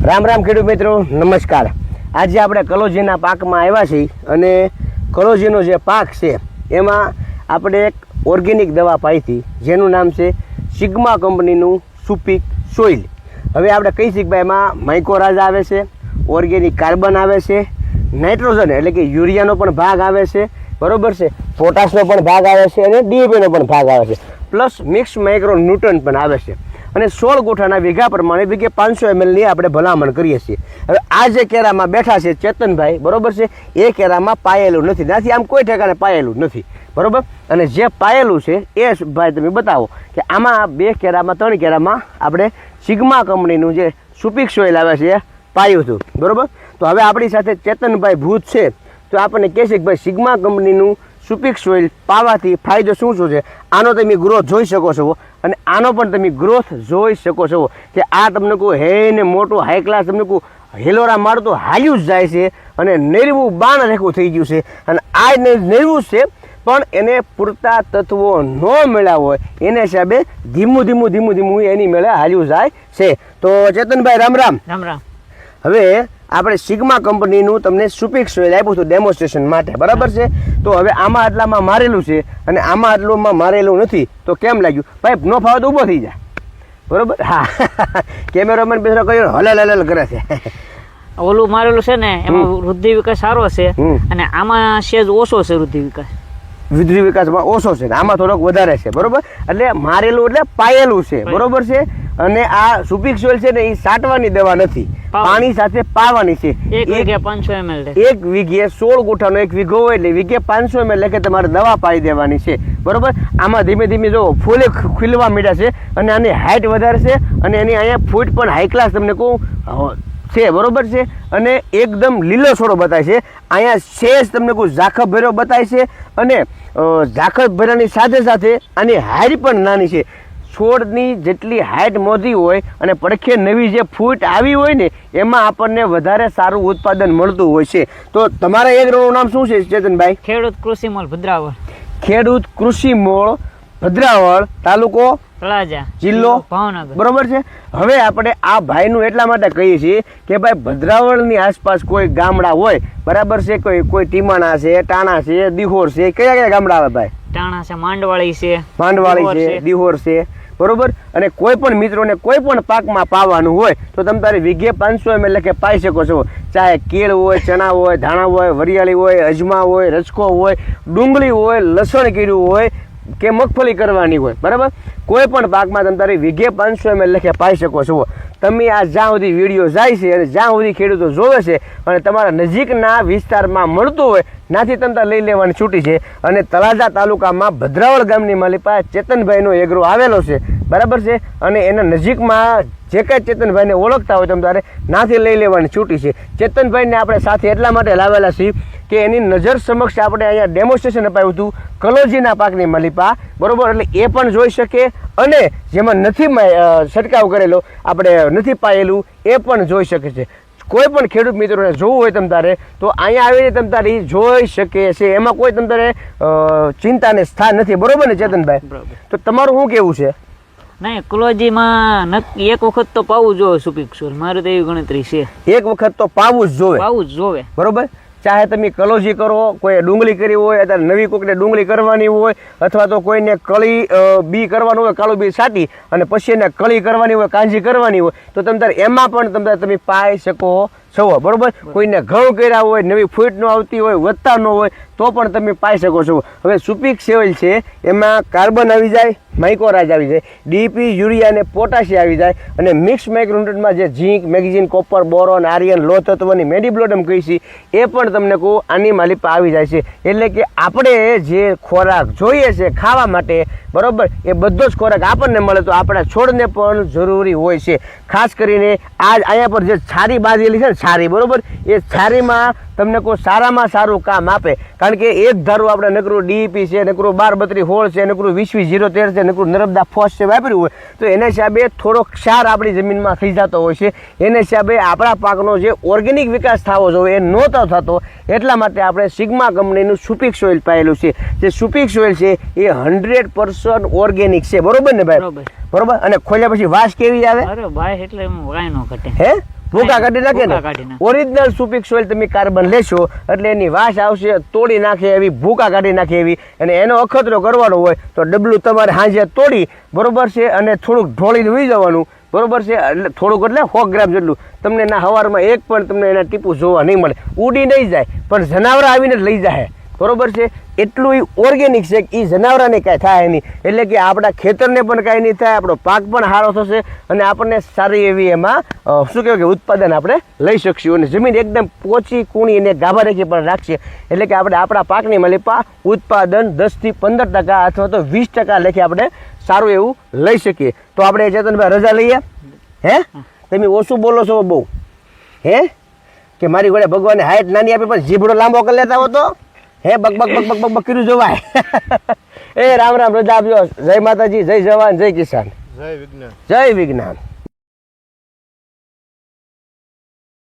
રામ રામ ખેડૂત મિત્રો, નમસ્કાર. આજે આપણે કલોજીના પાકમાં આવ્યા છીએ અને કલોજીનો જે પાક છે એમાં આપણે એક ઓર્ગેનિક દવા પાઈ હતી જેનું નામ છે સિગ્મા કંપનીનું સુપિક સોઇલ. હવે આપણે કહી શકીએ ભાઈ એમાં માઇકોરાઝ આવે છે, ઓર્ગેનિક કાર્બન આવે છે, નાઇટ્રોજન એટલે કે યુરિયાનો પણ ભાગ આવે છે, બરોબર છે, પોટાશનો પણ ભાગ આવે છે અને ડીએપીનો પણ ભાગ આવે છે, પ્લસ મિક્સ માઇક્રો ન્યુટ્રન પણ આવે છે અને 16 ગોઠાના વીઘા પ્રમાણે વીઘે 500 ml ની આપણે ભલામણ કરીએ છીએ. હવે આ જે કેરામાં બેઠા છે ચેતનભાઈ, બરોબર છે, એ કેરામાં પાયેલું નથી, આમ કોઈ ઠેકાણે પાયેલું નથી, બરોબર. અને જે પાયેલું છે એ ભાઈ તમે બતાવો કે આમાં 2 કેરામાં 3 કેરામાં આપણે સિગ્મા કંપનીનું જે સુપિક સોઇલ આવે છે એ પાયું હતું, બરોબર. તો હવે આપણી સાથે ચેતનભાઈ ભૂત છે, તો આપણને કહેશે કે ભાઈ સિગ્મા કંપનીનું સુપિક સોઇલ પાવાથી ફાયદો શું શું છે. આનો તમે ગ્રોથ જોઈ શકો છો અને આનો પણ તમે ગ્રોથ જોઈ શકો છો કે આ તમને કોઈ હે ને મોટું હાઈ ક્લાસ તમને કોઈ હેલોરા મારતો હાલ્યું જ જાય છે અને નેરવું બાણ રેખું થઈ ગયું છે અને આ નેરવું છે પણ એને પૂરતા તત્વો ન મળ્યા હોય એને હિસાબે ધીમું એની મેળે હાલ્યું જાય છે. તો ચેતનભાઈ રામ રામ. રામ રામ. હવે આપણે સિગ્મા કંપનીનું તમને સુપિક સોઇલ આપ્યું હતું ડેમોન્સ્ટ્રેશન માટે, બરાબર છે. તો હવે આમાં આટલામાં મારેલું છે અને આમાં આટલુંમાં મારેલું નથી, તો કેમ લાગ્યું ભાઈ? ન ફાવે તો ઊભો થઈ જાય, બરોબર. હા, કેમેરામેન બેસરો કયો હલલ કરે છે. ઓલું મારેલું છે ને એમાં વૃદ્ધિ વિકાસ સારો છે અને આમાં સેજ ઓછો છે વૃદ્ધિ વિકાસમાં ઓછો છે, આમાં થોડોક વધારે છે, બરોબર. એટલે મારેલું એટલે પાયેલું છે, બરોબર છે. અને આ સુપિક સોઇલ છે ને એ સાટવાની દવા નથી, પાણી સાથે પાવાની છે. 1 વીઘે 500 ml, 1 વીઘે 16 ગુઠાનો 1 વીઘો હોય એટલે વીઘે 500 ml લેખે તમારે દવા પાઈ દેવાની છે, બરોબર. આમાં ધીમે જો ફૂલે ખીલવા માંડ્યા છે અને આની હાઇટ વધારે છે અને એની અહીંયા ફૂટ પણ હાઈ ક્લાસ તમને કહું છે, બરોબર છે. અને એકદમ લીલો છોડો બતાય છે. અહીંયા શેષ તમને કોઈ ઝાખપ ભર્યો બતાય છે અને ઝાખપ ભર્યાની સાથે આની હાઇટ પણ નાની છે. છોડની જેટલી હાઇટ મોટી હોય અને પડખે નવી જે ફૂટ આવી હોય ને એમાં આપણને વધારે સારું ઉત્પાદન મળતું હોય છે. તો તમારા એગ્રોનું નામ શું છે ચેતનભાઈ? ખેડૂત કૃષિ મોલ ભદ્રાવળ. ખેડૂત કૃષિ મોલ ભદ્રાવળ, તાલુકો તળાજા, જિલ્લો ભાવનગર, બરોબર છે. હવે આપણે આ ભાઈનું એટલા માટે કહીએ છીએ કે ભાઈ ભદ્રાવળની આસપાસ કોઈ ગામડા હોય, બરાબર છે, કોઈ ટીમાણા છે, ટાણા છે, દિહોર છે, કયા ગામડા આવે ભાઈ? ટાણા છે, માંડવાળી છે, દિહોર છે, બરોબર. અને કોઈ પણ મિત્રોને કોઈ પણ પાકમાં પાવાનું હોય તો તમે તારે વીઘે 500 ml લેખે પાઈ શકો છો. ચાહે કેળ હોય, ચણા હોય, ધાણા હોય, વરિયાળી હોય, અજમા હોય, રચકો હોય, ડુંગળી હોય, લસણ કીડું હોય કે મગફળી કરવાની હોય, બરાબર. કોઈ પણ પાકમાં તમે તારે વીઘે 500 ml લેખે પાઈ શકો છો. તમે આ જ્યાં સુધી વિડીયો જાય છે અને જ્યાં સુધી ખેડૂતો જોવે છે અને તમારા નજીકના વિસ્તારમાં મળતું હોય નાથી તમે લઈ લેવાની છૂટી છે. અને તળાજા તાલુકામાં ભદ્રાવળ ગામની માલી પાસે ચેતનભાઈનો એગ્રો આવેલો છે, બરાબર છે. અને એના નજીકમાં જે કાંઈ ચેતનભાઈને ઓળખતા હોય તમે તારે નાથી લઈ લેવાની છૂટી છે. ચેતનભાઈને આપણે સાથે એટલા માટે લાવેલા છીએ કે એની નજર સમક્ષ આપણે અહીંયા ડેમોન્સ્ટ્રેશન અપાયું હતું કલોજીના પાકની માલિપા, બરોબર. એટલે એ પણ જોઈ શકે અને જેમાં નથી છંટકાવ કરેલો, આપણે નથી પાયેલું, એ પણ જોઈ શકે છે. કોઈ પણ ખેડૂત મિત્રોને જોવું હોય તમ તારે તો અહીંયા આવીને તમ તારી જોઈ શકે છે. એમાં કોઈ તમ તારે ચિંતાને સ્થાન નથી, બરોબર ને ચેતનભાઈ? તો તમારું શું કેવું છે? નહીં, કલોજીમાં એક વખત તો પાવું જોવે સુપિક સોઇલ, મારે તો એવી ગણતરી છે. એક વખત તો પાવું જ જોવે, બરોબર. ચાહે તમે કલોજી કરો, કોઈ ડુંગળી કરી હોય, અત્યારે નવી કોકને ડુંગળી કરવાની હોય અથવા તો કોઈને કળી બી કરવાનું હોય, કાળું બી છાંટી અને પછી એને કળી કરવાની હોય, કાંજી કરવાની હોય તો તમે એમાં પણ તમે પાઈ શકો છો, બરોબર. કોઈને ઘઉં કર્યા હોય, નવી ફૂટ ન આવતી હોય, વધતા ન હોય તો પણ તમે પાઈ શકો છો. હવે સુપિક સોઇલ છે એમાં કાર્બન આવી જાય, માઇકોરાઝ આવી જાય, ડીપી, યુરિયા અને પોટાશિયમ આવી જાય અને મિક્સ માઇક્રોન્યુટ્રન્ટમાં જે ઝીંક, મેગ્નેશિયમ, કોપર, બોરોન, આયર્ન, લોહ તત્વની મેડીબ્લોડમ કહી છે એ પણ તમને કહું આની માલિપા આવી જાય છે. એટલે કે આપણે જે ખોરાક જોઈએ છે ખાવા માટે, બરોબર, એ બધો જ ખોરાક આપણને મળે તો આપણા છોડને પણ જરૂરી હોય છે. ખાસ કરીને આજ અહીંયા પર જે છારી બાંધેલી છે ને, છારી, બરોબર, એ છારીમાં તમને કોઈ સારામાં સારું કામ આપે. કારણ કે એક ધારું આપણે નકરું ડીઈપી છે, નકરું 12-32-16 છે, નકરું 20-20-13 છે, નકરું નર્મદા ફોસ છે વાપર્યું હોય તો એના હિસાબે થોડો ક્ષાર આપણી જમીનમાં થઈ જતો હોય છે. એના હિસાબે આપણા પાકનો જે ઓર્ગેનિક વિકાસ થવો જોઈએ એ નહોતો થતો. એટલા માટે આપણે સિગ્મા કંપનીનું સુપિક સોઇલ પાયેલું છે. જે સુપિક સોઇલ છે એ 100% ઓર્ગેનિક છે, બરોબર ને ભાઈ? બરોબર. અને ખોલ્યા પછી વાસ કેવી આવે? અરે ભાઈ, એટલે એમ કાંઈ ન ઘટે. હે, ભૂકા કાઢી નાખે ભૂકા ને કાઢી નાખે. ઓરિજિનલ સુપીક સોઇલ તમે કાર્બન લેશો એટલે એની વાસ આવશે તોડી નાખે એવી, ભૂકા કાઢી નાખે એવી, અને એનો અખતરો કરવાનો હોય તો ડબલું તમારે હાંજે તોડી, બરોબર છે, અને થોડુંક ઢોળીને ઉઈ જવાનું, બરોબર છે, એટલે થોડુંક એટલે 100 ગ્રામ જેટલું. તમને ના હવારમાં એક પણ તમને એના ટીપું જોવા નહીં મળે, ઉડી નહીં જાય, પણ જનાવર આવીને જ લઈ જાય, બરોબર છે. એટલું ઓર્ગેનિક છે કે એ જનાવરાને કાંઈ થાય નહીં, એટલે કે આપણા ખેતરને પણ કાંઈ નહીં થાય, આપણો પાક પણ સારો થશે, અને આપણને સારી એવી એમાં શું કહેવાય કે ઉત્પાદન આપણે લઈ શકશું, અને જમીન એકદમ પોચી કૂણી અને ગાભા રેખે પણ રાખશે, એટલે કે આપણે આપણા પાકની મલિપા ઉત્પાદન 10 થી 15% અથવા તો 20% લેખે આપણે સારું એવું લઈ શકીએ. તો આપણે ચેતનભાઈ રજા લઈએ. હે તમે ઓછું બોલો છો બહુ, હે કે મારી ઘોડે ભગવાને હાઈટ નાની આપી પણ જીભડો લાંબો કરી લેતા હો તો હે buck buck buck buck buck buck કર્યું જોવાય. એ રામ રામ, રજા આપજો. જય માતાજી, જય જવાન, જય કિસાન, જય વિજ્ઞાન. જય વિજ્ઞાન.